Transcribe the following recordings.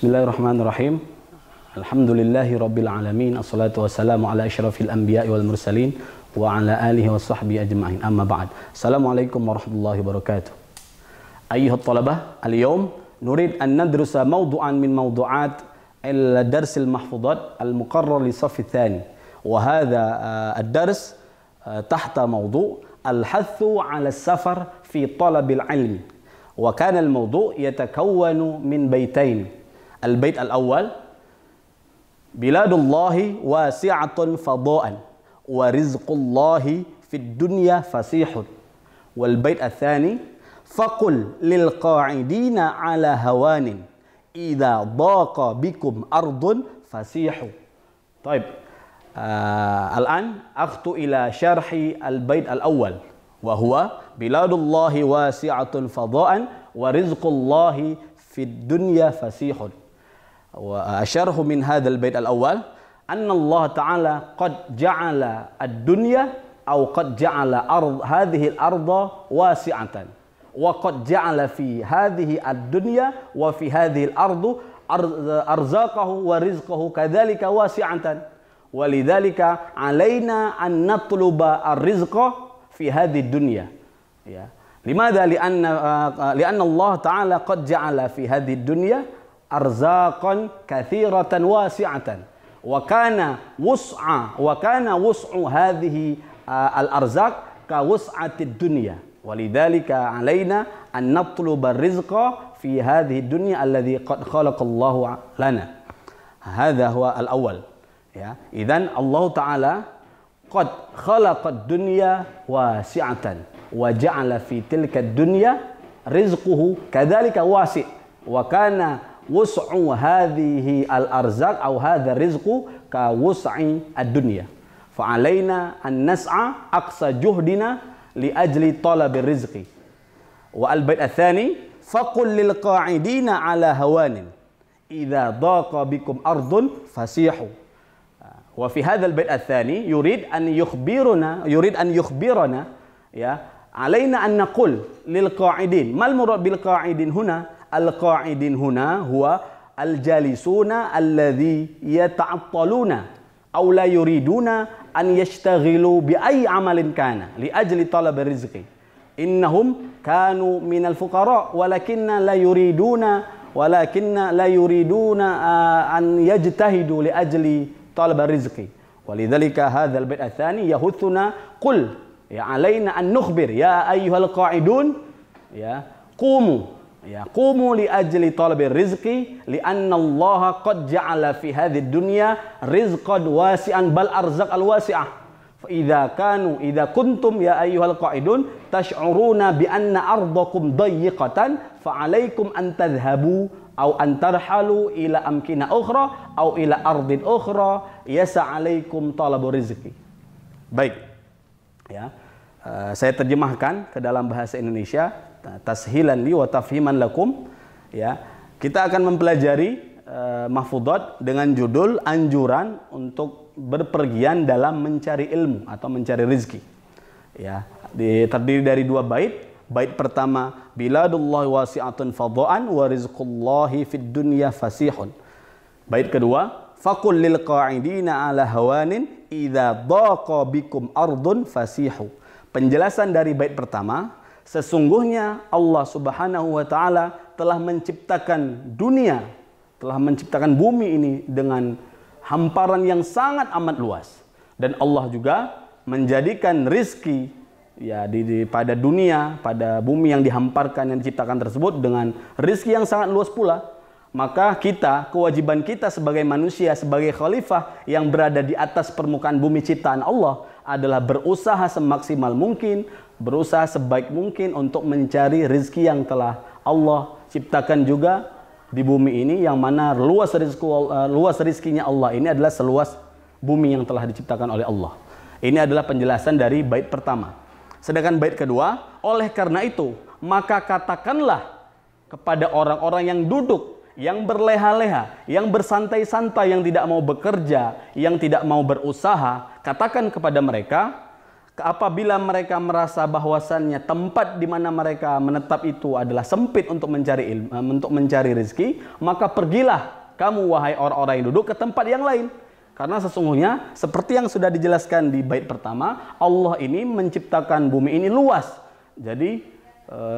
Bismillahirrahmanirrahim. Alhamdulillahi rabbil alamin. Assalatu wassalamu ala asyrafil anbiya'i wal mursalin wa ala alihi wa sahbihi ajma'in. Amma ba'd. Assalamualaikum warahmatullahi wabarakatuh. Ayyuhat talabah, al-yawm nurid an nadrusa mawdu'an min mawdu'at al-dars al-mahfudat al-muqarrar li saff ats-tsani. Wa hadha ad-dars tahta mawdu' al-hathu 'ala as-safar fi talabil 'ilm. Wa kana al-mawdu' yatakawwanu min baytain. Al-bait al-awwal, biladullahi wasi'atun fadha'an wa rizqullahi fid dunya fasihun. Wal bait al-thani, faqul lil qa'idina ala hawanin idza daqa bikum ardun fasihu. Taib. Al-an akhtu ila syarhi al-bait al-awwal wa huwa biladullahi wasi'atun fadha'an wa rizqullahi fid dunya fasihun. وأشره من هذا البيت الأول أن الله تعالى قد جعل الدنيا أو قد جعل هذه الأرض واسعة وقد جعل في هذه الدنيا وفي هذه الأرض أرزاقه ورزقه كذلك واسعة ولذلك علينا أن نطلب الرزق في هذه الدنيا. لماذا؟ لأن الله تعالى قد جعل في هذه الدنيا arzaqan katsiratan wasi'atan wa kana wus'u hadhihi al-arzaq ka wus'atid dunya walidzalika alaina an natluba rizqa fi hadhihi dunya alladhi qad khalaqallahu lana. Hadha huwa al-awwal. Idzan Allah Ta'ala qad khalaqad dunya wasi'atan wa ja'ala fi tilka ad-dunya rizquhu kadzalika wasi' wa kana wus'u hadhihi al-arzaq atau hadha rizqu ka wus'i ad-dunya fa alaina an nas'a aqsa juhdina li ajli talabir rizqi. Wa al-bait ats-tsani, faqul lil qa'idina ala hawanin idza daqa bikum ardun fasihu. Wa fi hadha al-bait ats-tsani yurid an yukhbirana alaina an naqul lil qa'idin. Mal murad bil qa'idin huna? Al-qa'idin huna huwa al-jalisuna alladhi yata'attaluna aw la yuriduna an yashtaghilu bi ayyi amalin kana li ajli talab rizqi. Innahum kanu minal fuqara walakinna la yuriduna an yajtahidu li ajli talab rizqi. Walidhalika hadzal bait ats-tsani yahuthuna qul alaina an nukhbir ya ayyuhal qa'idun qumu li ajli talabi rizqi li'anna Allah qad ja'ala fi hadhihi dunya rizqan wasi'an bal arzaq al-wasi'ah. Fa idza kuntum ya ayyuhal qa'idun tash'uruna bi anna ardakum dayyiqatan fa 'alaikum an tadhhabu aw an tarhalu ila amkina ukhra aw ila ardin ukhra yas'alaikum talabu rizqi. Baik. Saya terjemahkan ke dalam bahasa Indonesia tashilan li wa tafhiman lakum. Kita akan mempelajari mahfudat dengan judul anjuran untuk berpergian dalam mencari ilmu atau mencari rezeki. Terdiri dari dua bait. Bait pertama, biladullahi wasi'atun fadha'an wa rizqullahi fid dunya fasihun. Bait kedua, faqul lil qa'idina ala hawanin idza daqa bikum ardun fasihu. Penjelasan dari bait pertama, sesungguhnya Allah Subhanahu wa Ta'ala telah menciptakan dunia, telah menciptakan bumi ini dengan hamparan yang sangat amat luas. Dan Allah juga menjadikan rizki pada dunia, pada bumi yang dihamparkan, yang diciptakan tersebut dengan rizki yang sangat luas pula. Maka kewajiban kita sebagai manusia, sebagai khalifah yang berada di atas permukaan bumi ciptaan Allah adalah berusaha semaksimal mungkin, berusaha sebaik mungkin untuk mencari rezeki yang telah Allah ciptakan juga di bumi ini, yang mana luas rezekinya Allah ini adalah seluas bumi yang telah diciptakan oleh Allah. Ini adalah penjelasan dari bait pertama. Sedangkan bait kedua, oleh karena itu maka katakanlah kepada orang-orang yang duduk, yang berleha-leha, yang bersantai-santai, yang tidak mau bekerja, yang tidak mau berusaha, katakan kepada mereka, apabila mereka merasa bahwasannya tempat di mana mereka menetap itu adalah sempit untuk mencari ilmu, untuk mencari rezeki, maka pergilah kamu wahai orang-orang yang duduk ke tempat yang lain. Karena sesungguhnya seperti yang sudah dijelaskan di bait pertama, Allah ini menciptakan bumi ini luas. Jadi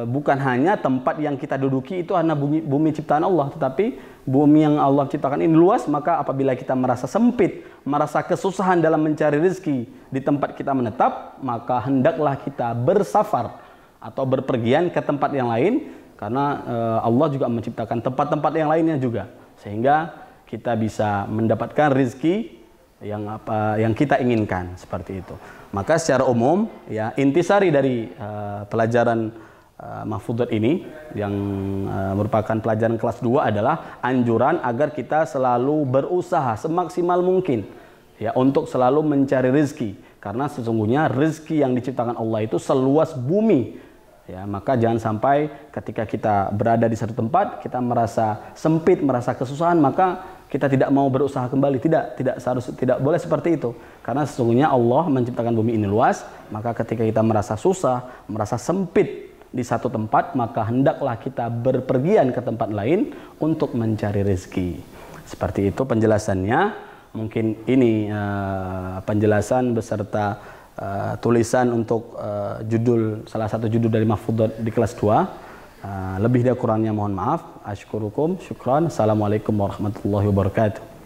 bukan hanya tempat yang kita duduki itu hanya bumi ciptaan Allah, tetapi bumi yang Allah ciptakan ini luas. Maka apabila kita merasa sempit, merasa kesusahan dalam mencari rezeki di tempat kita menetap, maka hendaklah kita bersafar atau berpergian ke tempat yang lain, karena Allah juga menciptakan tempat-tempat yang lainnya juga, sehingga kita bisa mendapatkan rezeki yang kita inginkan, seperti itu. Maka secara umum ya, intisari dari pelajaran mahfudhat ini yang merupakan pelajaran kelas 2 adalah anjuran agar kita selalu berusaha semaksimal mungkin ya untuk selalu mencari rezeki, karena sesungguhnya rezeki yang diciptakan Allah itu seluas bumi ya. Maka jangan sampai ketika kita berada di satu tempat kita merasa sempit, merasa kesusahan, maka kita tidak mau berusaha kembali. Tidak boleh seperti itu, karena sesungguhnya Allah menciptakan bumi ini luas. Maka ketika kita merasa susah, merasa sempit di satu tempat, maka hendaklah kita berpergian ke tempat lain untuk mencari rezeki. Seperti itu penjelasannya. Mungkin ini penjelasan beserta tulisan untuk salah satu judul dari mahfudhat di kelas 2. Lebih dan kurangnya mohon maaf. Asykurukum, syukran. Assalamualaikum warahmatullahi wabarakatuh.